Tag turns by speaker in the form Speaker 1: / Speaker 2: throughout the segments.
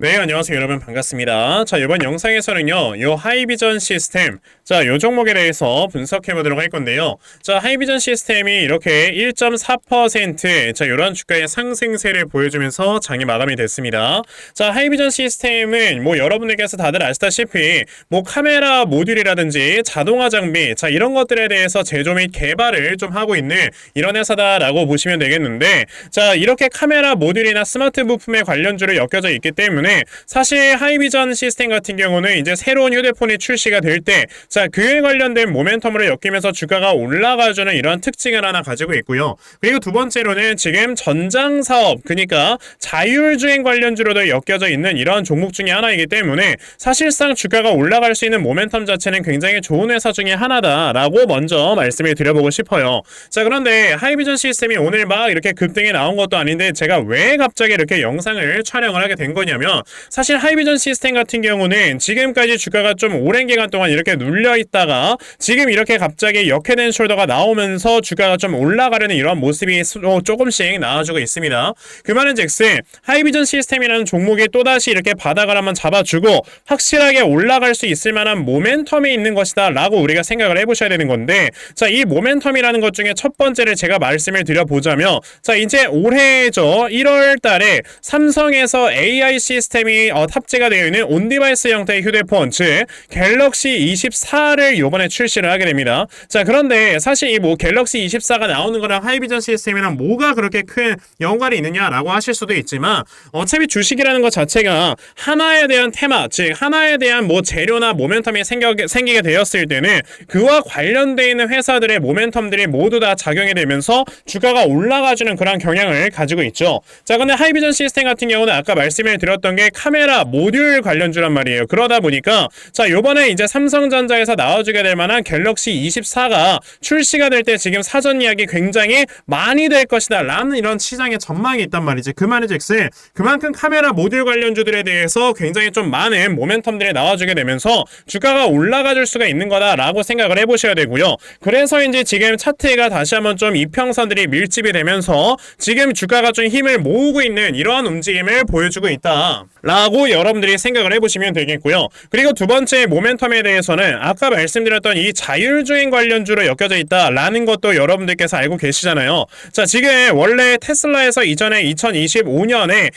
Speaker 1: 네, 안녕하세요 여러분, 반갑습니다. 자, 이번 영상에서는요 요 하이비전 시스템, 자, 요 종목에 대해서 분석해 보도록 할 건데요. 자, 하이비전 시스템이 이렇게 1.4% 자, 요런 주가의 상승세를 보여주면서 장이 마감이 됐습니다. 자, 하이비전 시스템은 뭐 여러분들께서 다들 아시다시피 뭐 카메라 모듈이라든지 자동화 장비, 자, 이런 것들에 대해서 제조 및 개발을 좀 하고 있는 이런 회사다라고 보시면 되겠는데, 자, 이렇게 카메라 모듈이나 스마트 부품에 관련주로 엮여져 있기 때문에 사실 하이비전 시스템 같은 경우는 이제 새로운 휴대폰이 출시가 될 때, 자, 그에 관련된 모멘텀으로 엮이면서 주가가 올라가주는 이런 특징을 하나 가지고 있고요. 그리고 두 번째로는 지금 전장 사업, 그러니까 자율주행 관련주로도 엮여져 있는 이런 종목 중에 하나이기 때문에 사실상 주가가 올라갈 수 있는 모멘텀 자체는 굉장히 좋은 회사 중에 하나다라고 먼저 말씀을 드려보고 싶어요. 자, 그런데 하이비전 시스템이 오늘 막 이렇게 급등이 나온 것도 아닌데 제가 왜 갑자기 이렇게 영상을 촬영을 하게 된 거냐면, 사실 하이비전 시스템 같은 경우는 지금까지 주가가 좀 오랜 기간 동안 이렇게 눌려 있다가 지금 이렇게 갑자기 역회된 숄더가 나오면서 주가가 좀 올라가려는 이런 모습이 조금씩 나와주고 있습니다. 그 말은즉슨 하이비전 시스템이라는 종목이 또다시 이렇게 바닥을 한번 잡아주고 확실하게 올라갈 수 있을 만한 모멘텀이 있는 것이다 라고 우리가 생각을 해보셔야 되는 건데, 자, 이 모멘텀이라는 것 중에 첫 번째를 제가 말씀을 드려보자면, 자, 이제 올해죠 1월 달에 삼성에서 AI 시스템이 탑재가 되어 있는 온디바이스 형태의 휴대폰, 즉 갤럭시 24를 요번에 출시를 하게 됩니다. 자, 그런데 사실 이 뭐 갤럭시 24가 나오는 거랑 하이비전 시스템이랑 뭐가 그렇게 큰 연관이 있느냐라고 하실 수도 있지만, 어차피 주식이라는 것 자체가 하나에 대한 테마, 즉 하나에 대한 뭐 재료나 모멘텀이 생기게 되었을 때는 그와 관련되어 있는 회사들의 모멘텀들이 모두 다 작용이 되면서 주가가 올라가주는 그런 경향을 가지고 있죠. 자, 근데 하이비전 시스템 같은 경우는 아까 말씀을 드렸던 게 카메라 모듈 관련주란 말이에요. 그러다 보니까 자, 요번에 이제 삼성전자에서 나와주게 될 만한 갤럭시 24가 출시가 될 때 지금 사전 예약이 굉장히 많이 될 것이다 라는 이런 시장의 전망이 있단 말이지. 그 말인즉슨 그만큼 카메라 모듈 관련주들에 대해서 굉장히 좀 많은 모멘텀들이 나와주게 되면서 주가가 올라가 줄 수가 있는 거다라고 생각을 해보셔야 되고요. 그래서 이제 지금 차트가 다시 한번 좀 이평선들이 밀집이 되면서 지금 주가가 좀 힘을 모으고 있는 이러한 움직임을 보여주고 있다 라고 여러분들이 생각을 해보시면 되겠고요. 그리고 두 번째 모멘텀에 대해서는 아까 말씀드렸던 이 자율주행 관련주로 엮여져 있다라는 것도 여러분들께서 알고 계시잖아요. 자, 지금 원래 테슬라에서 이전에 2025년에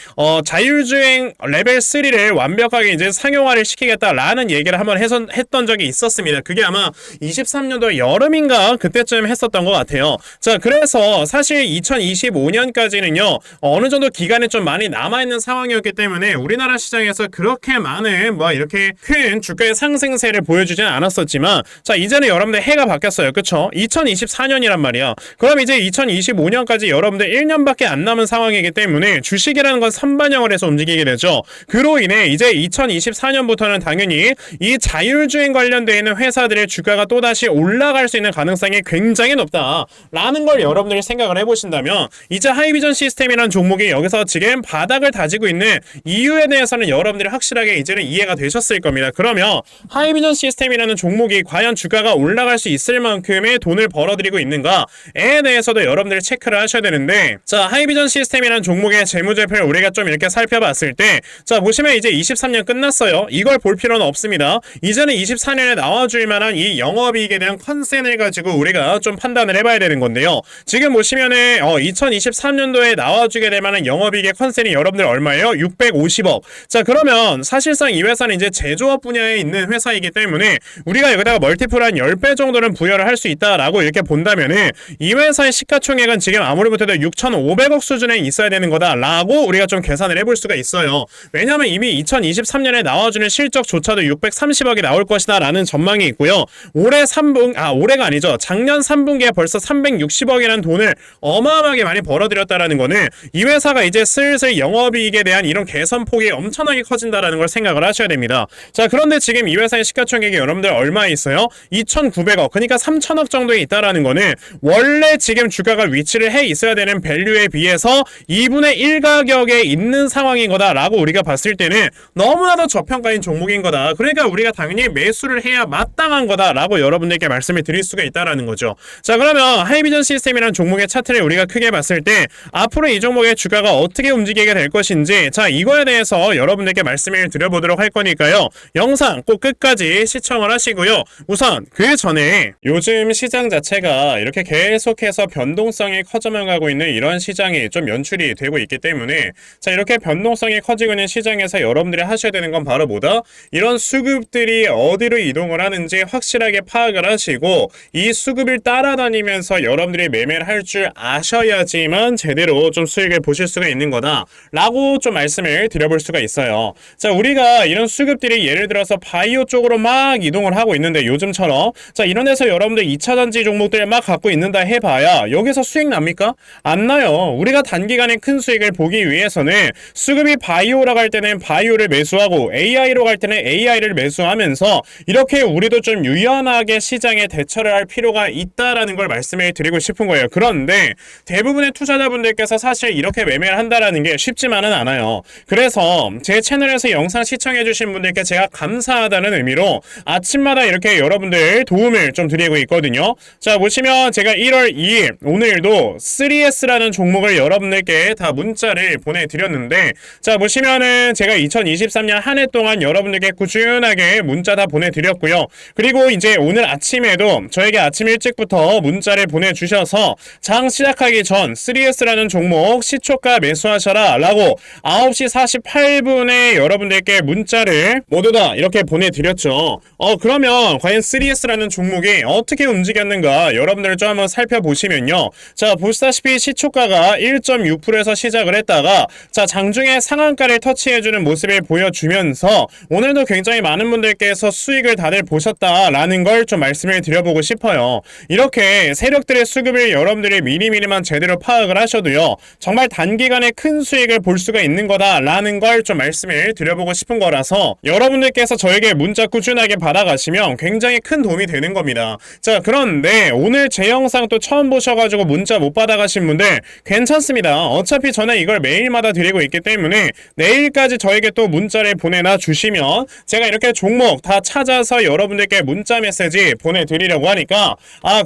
Speaker 1: 자율주행 레벨 3를 완벽하게 이제 상용화를 시키겠다라는 얘기를 한번 했던 적이 있었습니다. 그게 아마 23년도 여름인가 그때쯤 했었던 것 같아요. 자, 그래서 사실 2025년까지는요 어느 정도 기간이 좀 많이 남아있는 상황이었기 때문에 우리나라 시장에서 그렇게 많은 뭐 이렇게 큰 주가의 상승세를 보여주지는 않았었지만, 자, 이제는 여러분들 해가 바뀌었어요. 그쵸? 2024년이란 말이야. 그럼 이제 2025년까지 여러분들 1년밖에 안 남은 상황이기 때문에 주식이라는 건 선반영을 해서 움직이게 되죠. 그로 인해 이제 2024년부터는 당연히 이 자율주행 관련되어 있는 회사들의 주가가 또다시 올라갈 수 있는 가능성이 굉장히 높다라는 걸 여러분들이 생각을 해보신다면, 이제 하이비전 시스템이라는 종목이 여기서 지금 바닥을 다지고 있는 이유에 대해서는 여러분들이 확실하게 이제는 이해가 되셨을 겁니다. 그러면 하이비전 시스템이라는 종목이 과연 주가가 올라갈 수 있을 만큼의 돈을 벌어들이고 있는가에 대해서도 여러분들이 체크를 하셔야 되는데, 자, 하이비전 시스템이라는 종목의 재무제표를 우리가 좀 이렇게 살펴봤을 때, 자, 보시면 이제 23년 끝났어요. 이걸 볼 필요는 없습니다. 이제는 24년에 나와줄 만한 이 영업이익에 대한 컨센을 가지고 우리가 좀 판단을 해봐야 되는 건데요. 지금 보시면은 2023년도에 나와주게 될 만한 영업이익의 컨센이 여러분들 얼마예요? 650억. 자, 그러면 사실상 이 회사는 이제 제조업 분야에 있는 회사이기 때문에 우리가 여기다가 멀티플 한 10배 정도는 부여를 할 수 있다라고 이렇게 본다면은 이 회사의 시가총액은 지금 아무리 못해도 6,500억 수준에 있어야 되는 거다라고 우리가 좀 계산을 해볼 수가 있어요. 왜냐면 이미 2023년에 나와주는 실적조차도 630억이 나올 것이다 라는 전망이 있고요. 올해가 아니죠. 작년 3분기에 벌써 360억이라는 돈을 어마어마하게 많이 벌어들였다라는 거는 이 회사가 이제 슬슬 영업이익에 대한 이런 개선폭이 엄청나게 커진다라는 걸 생각을 하셔야 됩니다. 자, 그런데 지금 이 회사의 시가총액이 여러분들 얼마에 있어요? 2,900억, 그러니까 3,000억 정도에 있다라는 거는 원래 지금 주가가 위치를 해 있어야 되는 밸류에 비해서 2분의 1 가격에 있는 상황인 거다라고 우리가 봤을 때는 너무나도 저평가인 종목인 거다. 그러니까 우리가 당연히 매수를 해야 마땅한 거다라고 여러분들께 말씀을 드릴 수가 있다라는 거죠. 자, 그러면 하이비전 시스템이라는 종목의 차트를 우리가 크게 봤을 때 앞으로 이 종목의 주가가 어떻게 움직이게 될 것인지, 자, 이거에 대해 대해서 여러분들께 말씀을 드려보도록 할 거니까요. 영상 꼭 끝까지 시청을 하시고요. 우선 그 전에 요즘 시장 자체가 이렇게 계속해서 변동성이 커져만 가고 있는 이런 시장이 좀 연출이 되고 있기 때문에 자, 이렇게 변동성이 커지고 있는 시장에서 여러분들이 하셔야 되는 건 바로 뭐다? 이런 수급들이 어디로 이동을 하는지 확실하게 파악을 하시고 이 수급을 따라다니면서 여러분들이 매매를 할 줄 아셔야지만 제대로 좀 수익을 보실 수가 있는 거다 라고 좀 말씀을 드려볼 수가 있어요. 자, 우리가 이런 수급들이 예를 들어서 바이오 쪽으로 막 이동을 하고 있는데 요즘처럼 자, 이런 데서 여러분들 2차전지 종목들 막 갖고 있는다 해봐야 여기서 수익 납니까? 안 나요. 우리가 단기간에 큰 수익을 보기 위해서는 수급이 바이오로 갈 때는 바이오를 매수하고 AI로 갈 때는 AI를 매수하면서 이렇게 우리도 좀 유연하게 시장에 대처를 할 필요가 있다라는 걸 말씀을 드리고 싶은 거예요. 그런데 대부분의 투자자분들께서 사실 이렇게 매매를 한다라는 게 쉽지만은 않아요. 그래서 제 채널에서 영상 시청해주신 분들께 제가 감사하다는 의미로 아침마다 이렇게 여러분들 도움을 좀 드리고 있거든요. 자, 보시면 제가 1월 2일 오늘도 3S라는 종목을 여러분들께 다 문자를 보내드렸는데 자, 보시면은 제가 2023년 한 해 동안 여러분들께 꾸준하게 문자 다 보내드렸고요. 그리고 이제 오늘 아침에도 저에게 아침 일찍부터 문자를 보내주셔서 장 시작하기 전 3S라는 종목 시초가 매수하셔라 라고 9시 48분에 여러분들께 문자를 모두 다 이렇게 보내드렸죠. 그러면 과연 3S라는 종목이 어떻게 움직였는가 여러분들 좀 한번 살펴보시면요. 자, 보시다시피 시초가가 1.6%에서 시작을 했다가 자, 장중에 상한가를 터치해주는 모습을 보여주면서 오늘도 굉장히 많은 분들께서 수익을 다들 보셨다라는 걸 좀 말씀을 드려보고 싶어요. 이렇게 세력들의 수급을 여러분들이 미리미리만 제대로 파악을 하셔도요. 정말 단기간에 큰 수익을 볼 수가 있는 거다라는 걸 좀 말씀을 드려보고 싶은 거라서 여러분들께서 저에게 문자 꾸준하게 받아가시면 굉장히 큰 도움이 되는 겁니다. 자, 그런데 오늘 제 영상 또 처음 보셔가지고 문자 못 받아가신 분들 괜찮습니다. 어차피 저는 이걸 매일마다 드리고 있기 때문에 내일까지 저에게 또 문자를 보내놔 주시면 제가 이렇게 종목 다 찾아서 여러분들께 문자 메시지 보내드리려고 하니까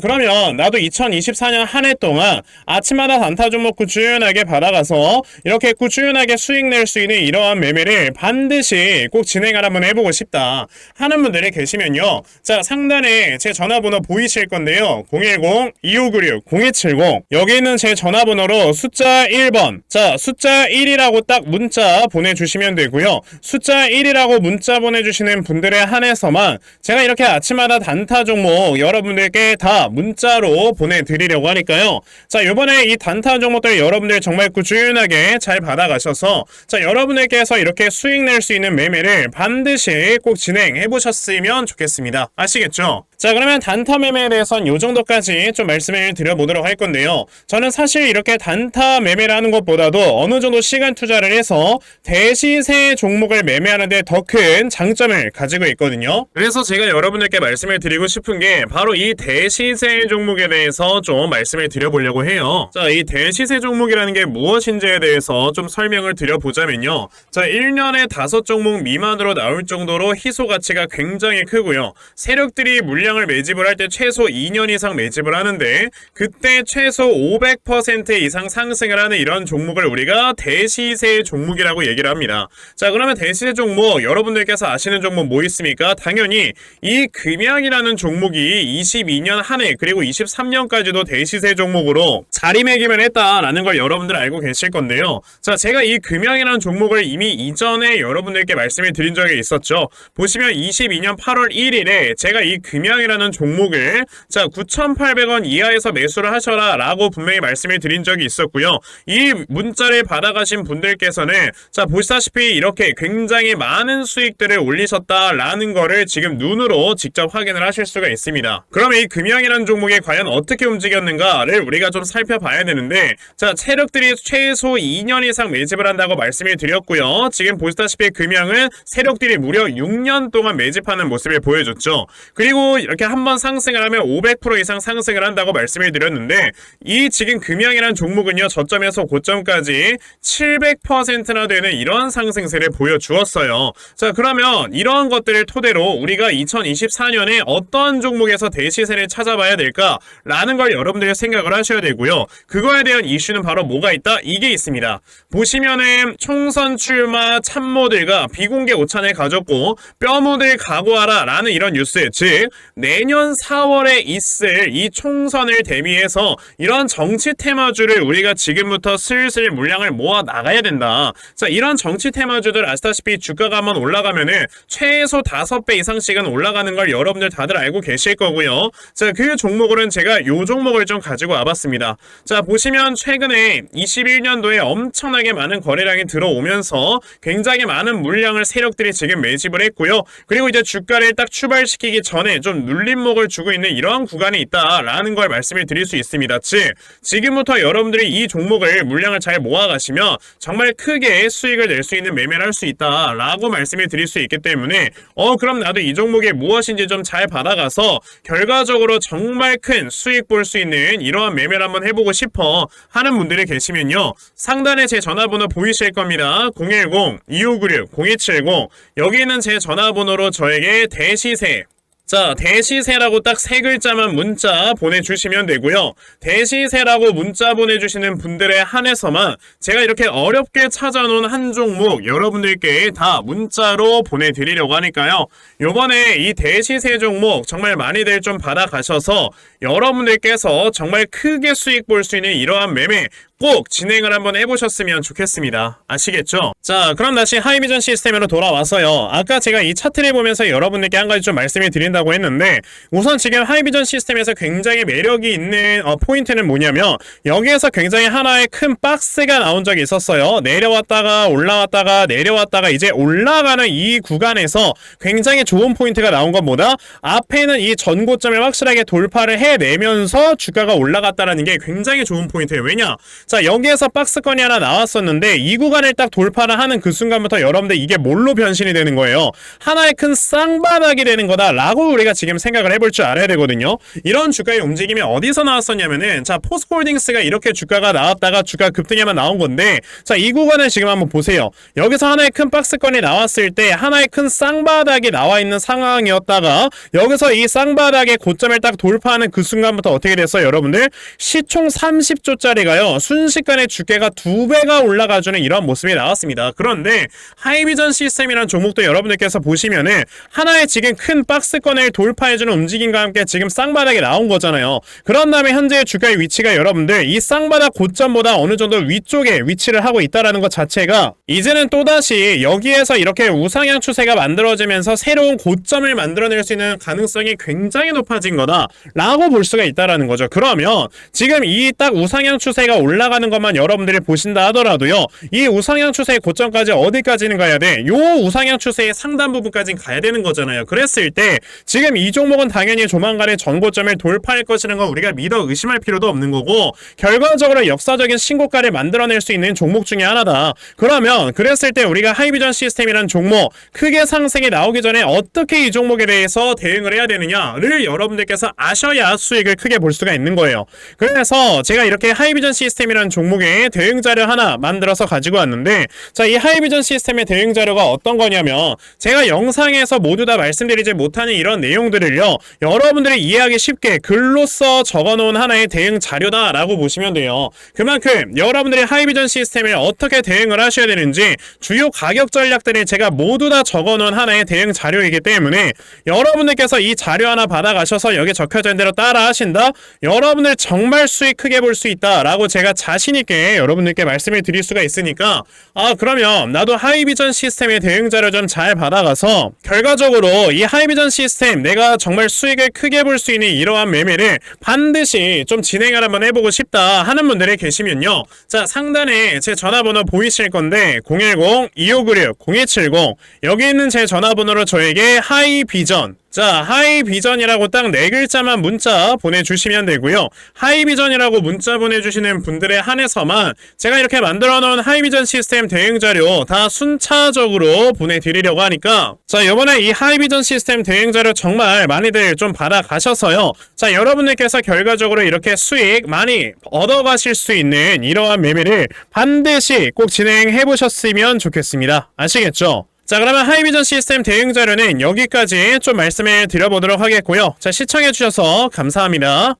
Speaker 1: 그러면 나도 2024년 한 해 동안 아침마다 단타 종목 꾸준하게 받아가서 이렇게 꾸준하게 수익 낼 수 있는 이러한 매매를 반드시 꼭 진행을 한번 해보고 싶다 하는 분들이 계시면요. 자, 상단에 제 전화번호 보이실 건데요. 010-2596-0270 여기 있는 제 전화번호로 숫자 1번 자, 숫자 1이라고 딱 문자 보내주시면 되고요. 숫자 1이라고 문자 보내주시는 분들에 한해서만 제가 이렇게 아침마다 단타 종목 여러분들께 다 문자로 보내드리려고 하니까요. 자, 요번에 이 단타 종목들 여러분들 정말 꾸준하게 잘 받아가셔서 자, 여러분들께서 이렇게 수익 낼 수 있는 매매를 반드시 꼭 진행해 보셨으면 좋겠습니다. 아시겠죠? 자, 그러면 단타 매매에 대해서는 요 정도까지 좀 말씀을 드려보도록 할 건데요. 저는 사실 이렇게 단타 매매를 하는 것보다도 어느 정도 시간 투자를 해서 대시세 종목을 매매하는데 더 큰 장점을 가지고 있거든요. 그래서 제가 여러분들께 말씀을 드리고 싶은 게 바로 이 대시세 종목에 대해서 좀 말씀을 드려보려고 해요. 자, 이 대시세 종목이라는 게 무엇인지에 대해서 좀 설명을 드려보자면요. 자, 1년에 5종목 미만으로 나올 정도로 희소 가치가 굉장히 크고요. 세력들이 물량을 매집을 할 때 최소 2년 이상 매집을 하는데 그때 최소 500% 이상 상승을 하는 이런 종목을 우리가 대시세 종목이라고 얘기를 합니다. 자, 그러면 대시세 종목 여러분들께서 아시는 종목 뭐 있습니까? 당연히 이 금양이라는 종목이 22년 한 해 그리고 23년까지도 대시세 종목으로 자리매김을 했다라는 걸 여러분들 알고 계실 건데요. 자, 제가 이 금양이라는 종목을 이미 이전에 여러분들께 말씀을 드린 적이 있었죠. 보시면 22년 8월 1일에 제가 이 금양이라는 종목을 자, 9,800원 이하에서 매수를 하셔라 라고 분명히 말씀을 드린 적이 있었고요. 이 문자를 받아가신 분들께서는 자, 보시다시피 이렇게 굉장히 많은 수익들을 올리셨다라는 거를 지금 눈으로 직접 확인을 하실 수가 있습니다. 그러면 이 금양이라는 종목이 과연 어떻게 움직였는가를 우리가 좀 살펴봐야 되는데 자, 세력들이 최소 2년 이상 매집을 한다고 말씀을 드렸고요. 지금 보시다시피 금양은 세력들이 무려 6년 동안 매집하는 모습을 보여줬죠. 그리고 이렇게 한번 상승을 하면 500% 이상 상승을 한다고 말씀을 드렸는데 이 지금 금양이라는 종목은요 저점에서 고점까지 700%나 되는 이런 상승세를 보여주었어요. 자, 그러면 이러한 것들을 토대로 우리가 2024년에 어떤 종목에서 대시세를 찾아봐야 될까라는 걸 여러분들이 생각을 하셔야 되고요. 그거에 대한 이슈는 바로 뭐가 있다? 이게 있습니다. 보시면은 총선 출마 참모들과 비공개 오찬을 가졌고 뼈묻을 각오하라 라는 이런 뉴스, 즉 내년 4월에 있을 이 총선을 대비해서 이런 정치 테마주를 우리가 지금부터 슬슬 물량을 모아 나가야 된다. 자, 이런 정치 테마주들 아시다시피 주가가 한번 올라가면은 최소 5배 이상씩은 올라가는 걸 여러분들 다들 알고 계실 거고요. 자, 그 종목으로는 제가 요 종목을 좀 가지고 와봤습니다. 자, 보시면 최근에 21년도에 엄청나게 많은 거래량이 들어오면서 굉장히 많은 물량을 세력들이 지금 매집을 했고요. 그리고 이제 주가를 딱 출발시키기 전에 좀 눌림목을 주고 있는 이러한 구간이 있다라는 걸 말씀을 드릴 수 있습니다. 즉 지금부터 여러분들이 이 종목을 물량을 잘 모아가시면 정말 크게 수익을 낼 수 있는 매매를 할 수 있다라고 말씀을 드릴 수 있기 때문에 그럼 나도 이 종목이 무엇인지 좀 잘 받아가서 결과적으로 정말 큰 수익 볼 수 있는 이러한 매매를 한번 해보고 싶어 하는 분들이 계시면요, 상단에 제 전화번호 보이실 겁니다. 010-2596-0270 여기 있는 제 전화번호로 저에게 대시세, 자, 대시세라고 딱 3글자만 문자 보내주시면 되고요. 대시세라고 문자 보내주시는 분들에 한해서만 제가 이렇게 어렵게 찾아놓은 한 종목 여러분들께 다 문자로 보내드리려고 하니까요. 요번에 이 대시세 종목 정말 많이들 좀 받아가셔서 여러분들께서 정말 크게 수익 볼 수 있는 이러한 매매 꼭 진행을 한번 해보셨으면 좋겠습니다. 아시겠죠? 자, 그럼 다시 하이비전 시스템으로 돌아와서요. 아까 제가 이 차트를 보면서 여러분들께 한 가지 좀 말씀을 드린다고 했는데 우선 지금 하이비전 시스템에서 굉장히 매력이 있는 포인트는 뭐냐면 여기에서 굉장히 하나의 큰 박스가 나온 적이 있었어요. 내려왔다가 올라왔다가 내려왔다가 이제 올라가는 이 구간에서 굉장히 좋은 포인트가 나온 것보다 앞에는 이 전고점을 확실하게 돌파를 해내면서 주가가 올라갔다는 게 굉장히 좋은 포인트예요. 왜냐? 자, 여기에서 박스권이 하나 나왔었는데 이 구간을 딱 돌파를 하는 그 순간부터 여러분들 이게 뭘로 변신이 되는 거예요? 하나의 큰 쌍바닥이 되는 거다 라고 우리가 지금 생각을 해볼 줄 알아야 되거든요. 이런 주가의 움직임이 어디서 나왔었냐면은 자, 포스코홀딩스가 이렇게 주가가 나왔다가 주가 급등에만 나온 건데 자, 이 구간을 지금 한번 보세요. 여기서 하나의 큰 박스권이 나왔을 때 하나의 큰 쌍바닥이 나와 있는 상황이었다가 여기서 이 쌍바닥의 고점을 딱 돌파하는 그 순간부터 어떻게 됐어요? 여러분들 시총 30조짜리가요 순식간에 주가가 2배가 올라가주는 이런 모습이 나왔습니다. 그런데 하이비전 시스템이라는 종목도 여러분들께서 보시면은 하나의 지금 큰 박스권을 돌파해주는 움직임과 함께 지금 쌍바닥이 나온 거잖아요. 그런 다음에 현재의 주가의 위치가 여러분들 이 쌍바닥 고점보다 어느 정도 위쪽에 위치를 하고 있다라는 것 자체가 이제는 또다시 여기에서 이렇게 우상향 추세가 만들어지면서 새로운 고점을 만들어낼 수 있는 가능성이 굉장히 높아진 거다 라고 볼 수가 있다라는 거죠. 그러면 지금 이 딱 우상향 추세가 올라가는 것만 여러분들이 보신다 하더라도요, 이 우상향 추세의 고점까지 어디까지는 가야 돼? 요 우상향 추세의 상단 부분까지는 가야 되는 거잖아요. 그랬을 때 지금 이 종목은 당연히 조만간에 전고점을 돌파할 것이라는 걸 우리가 믿어 의심할 필요도 없는 거고 결과적으로 역사적인 신고가를 만들어낼 수 있는 종목 중에 하나다. 그러면 그랬을 때 우리가 하이비전 시스템이라는 종목 크게 상승이 나오기 전에 어떻게 이 종목에 대해서 대응을 해야 되느냐를 여러분들께서 아셔야 수익을 크게 볼 수가 있는 거예요. 그래서 제가 이렇게 하이비전 시스템이라는 종목의 대응 자료 하나 만들어서 가지고 왔는데 자, 이 하이비전 시스템의 대응 자료가 어떤 거냐면 제가 영상에서 모두 다 말씀드리지 못하는 이런 내용들을요 여러분들이 이해하기 쉽게 글로써 적어놓은 하나의 대응 자료다라고 보시면 돼요. 그만큼 여러분들이 하이비전 시스템을 어떻게 대응을 하셔야 되는지 주요 가격 전략들을 제가 모두 다 적어놓은 하나의 대응 자료이기 때문에 여러분들께서 이 자료 하나 받아가셔서 여기 적혀져 있는 대로 따라 하신다? 여러분들 정말 수익 크게 볼 수 있다라고 제가 자신있게 여러분들께 말씀을 드릴 수가 있으니까 그러면 나도 하이비전 시스템의 대응 자료 좀 잘 받아가서 결과적으로 이 하이비전 시스템 내가 정말 수익을 크게 볼 수 있는 이러한 매매를 반드시 좀 진행을 한번 해보고 싶다 하는 분들이 계시면요, 자, 상단에 제 전화번호 보이실 건데 010-2596-0270 여기 있는 제 전화번호로 저에게 하이비전 자, 하이비전이라고 딱 네 글자만 문자 보내주시면 되고요. 하이비전이라고 문자 보내주시는 분들에 한해서만 제가 이렇게 만들어 놓은 하이비전 시스템 대응 자료 다 순차적으로 보내드리려고 하니까, 자, 이번에 이 하이비전 시스템 대응 자료 정말 많이들 좀 받아가셔서요. 자, 여러분들께서 결과적으로 이렇게 수익 많이 얻어가실 수 있는 이러한 매매를 반드시 꼭 진행해 보셨으면 좋겠습니다. 아시겠죠? 자, 그러면 하이비전 시스템 대응 자료는 여기까지 좀 말씀을 드려보도록 하겠고요. 자, 시청해주셔서 감사합니다.